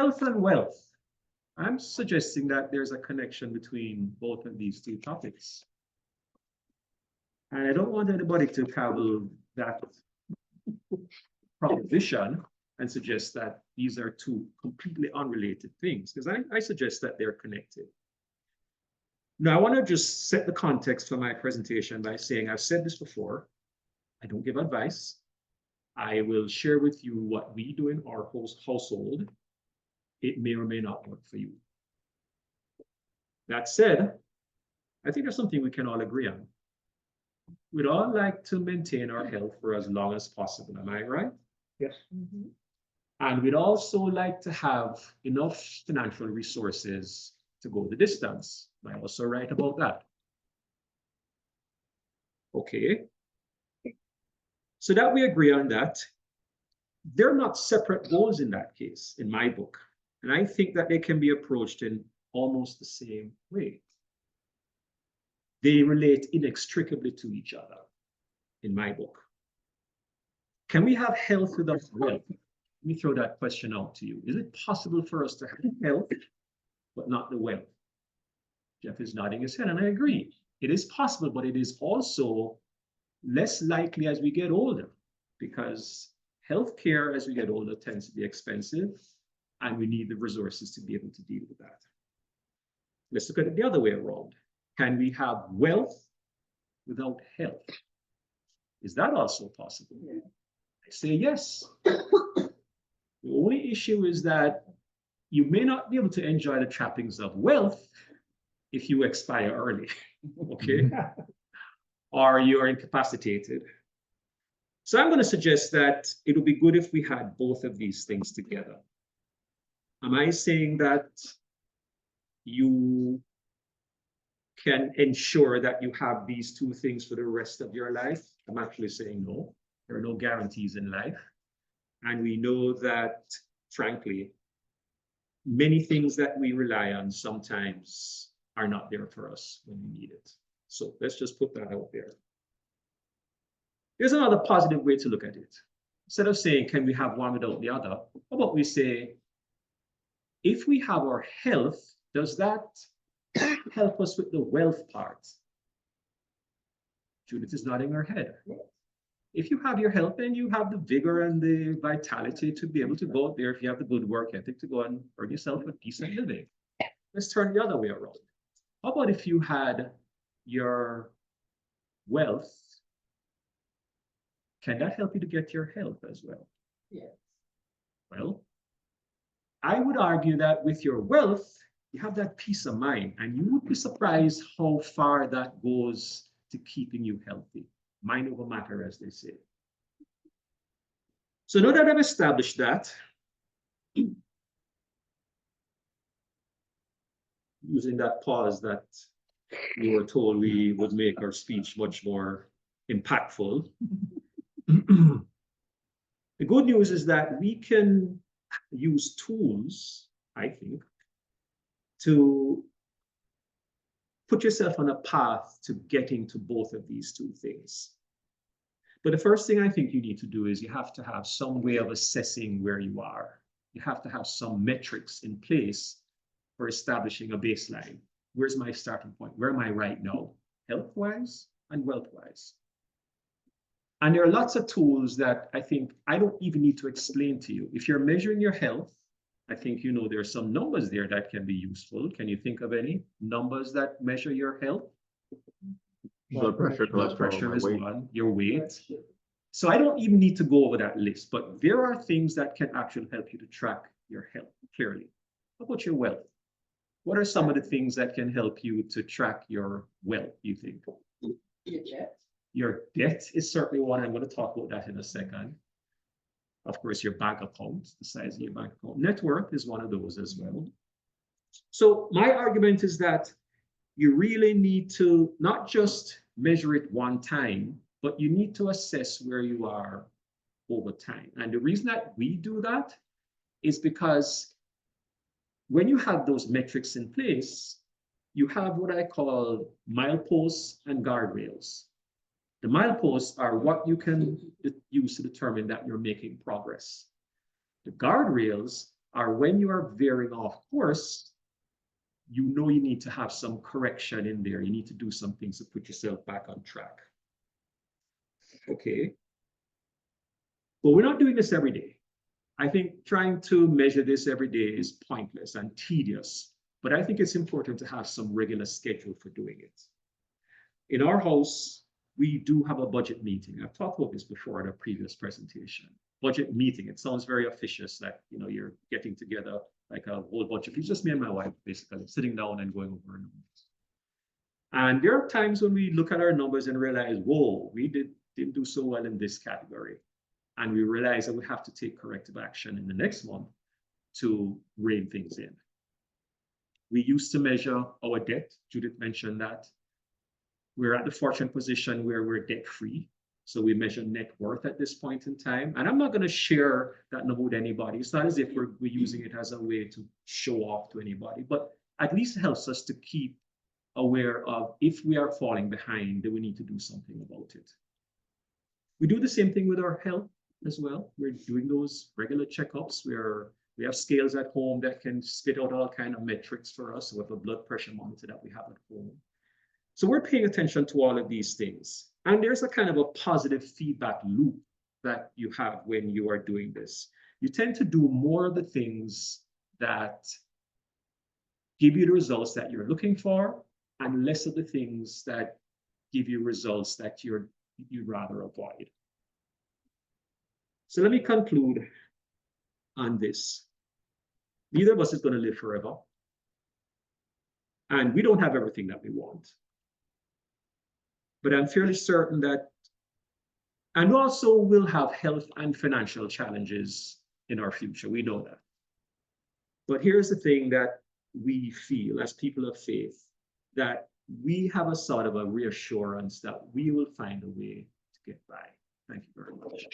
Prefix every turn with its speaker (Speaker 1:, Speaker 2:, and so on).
Speaker 1: health and wealth. I'm suggesting that there's a connection between both of these two topics. And I don't want anybody to cobble that proposition and suggest that these are two completely unrelated things, because I suggest that they're connected. Now, I want to just set the context for my presentation by saying I've said this before. I don't give advice. I will share with you what we do in our household. It may or may not work for you. That said, I think there's something we can all agree on. We'd all like to maintain our health for as long as possible. Am I right?
Speaker 2: Yes.
Speaker 3: Mhm.
Speaker 1: And we'd also like to have enough financial resources to go the distance. Am I also right about that? Okay. So that we agree on that. They're not separate goals in that case, in my book. And I think that they can be approached in almost the same way. They relate inextricably to each other, in my book. Can we have health without wealth? Let me throw that question out to you. Is it possible for us to have health, but not the wealth? Jeff is nodding his head, and I agree. It is possible, but it is also less likely as we get older, because healthcare as we get older tends to be expensive, and we need the resources to be able to deal with that. Let's look at it the other way around. Can we have wealth without health? Is that also possible?
Speaker 3: Yeah.
Speaker 1: I say yes. The only issue is that you may not be able to enjoy the trappings of wealth if you expire early, okay? Or you're incapacitated. So I'm going to suggest that it would be good if we had both of these things together. Am I saying that you can ensure that you have these two things for the rest of your life? I'm actually saying no. There are no guarantees in life. And we know that, frankly, many things that we rely on sometimes are not there for us when we need it. So let's just put that out there. There's another positive way to look at it. Instead of saying, can we have one without the other? How about we say, if we have our health, does that help us with the wealth part? Judith is nodding her head. If you have your health, then you have the vigor and the vitality to be able to go out there, if you have the good work ethic, to go and earn yourself a decent living. Let's turn the other way around. How about if you had your wealth? Can that help you to get your health as well?
Speaker 3: Yes.
Speaker 1: Well, I would argue that with your wealth, you have that peace of mind, and you would be surprised how far that goes to keeping you healthy. Mind over matter, as they say. So now that I've established that, using that pause that we were told we would make our speech much more impactful. The good news is that we can use tools, I think, to put yourself on a path to getting to both of these two things. But the first thing I think you need to do is you have to have some way of assessing where you are. You have to have some metrics in place for establishing a baseline. Where's my starting point? Where am I right now, health-wise and wealth-wise? And there are lots of tools that I think I don't even need to explain to you. If you're measuring your health, I think you know there are some numbers there that can be useful. Can you think of any numbers that measure your health?
Speaker 2: Blood pressure,
Speaker 1: Blood pressure is
Speaker 2: weight.
Speaker 1: one, your weight. So I don't even need to go over that list, but there are things that can actually help you to track your health clearly. How about your wealth? What are some of the things that can help you to track your wealth, you think?
Speaker 3: Your debt.
Speaker 1: Your debt is certainly one. I'm going to talk about that in a second. Of course, your bank account, the size of your bank account. Net worth is one of those as well. So my argument is that you really need to not just measure it one time, but you need to assess where you are over time. And the reason that we do that is because when you have those metrics in place, you have what I call mileposts and guardrails. The mileposts are what you can use to determine that you're making progress. The guardrails or when you are veering off course, you know you need to have some correction in there. You need to do some things to put yourself back on track. Okay. But we're not doing this every day. I think trying to measure this every day is pointless and tedious, but I think it's important to have some regular schedule for doing it. In our house, we do have a budget meeting. I've talked about this before in a previous presentation. Budget meeting, it sounds very officious that you're getting together like a whole bunch of people, just me and my wife, basically, sitting down and going over numbers. And there are times when we look at our numbers and realize, whoa, we didn't do so well in this category. And we realize that we have to take corrective action in the next month to rein things in. We used to measure our debt. Judith mentioned that. We're at the fortunate position where we're debt-free. So we measure net worth at this point in time. And I'm not going to share that number with anybody. It's not as if we're using it as a way to show off to anybody, but at least it helps us to keep aware of if we are falling behind, then we need to do something about it. We do the same thing with our health as well. We're doing those regular checkups where we have scales at home that can spit out all kinds of metrics for us with a blood pressure monitor that we have at home. So we're paying attention to all of these things. And there's a kind of a positive feedback loop that you have when you are doing this. You tend to do more of the things that give you the results that you're looking for and less of the things that give you results that you'd rather avoid. So let me conclude on this. Neither of us is going to live forever. And we don't have everything that we want. But I'm fairly certain that, and also we'll have health and financial challenges in our future. We know that. But here's the thing that we feel as people of faith, that we have a sort of a reassurance that we will find a way to get by. Thank you very much.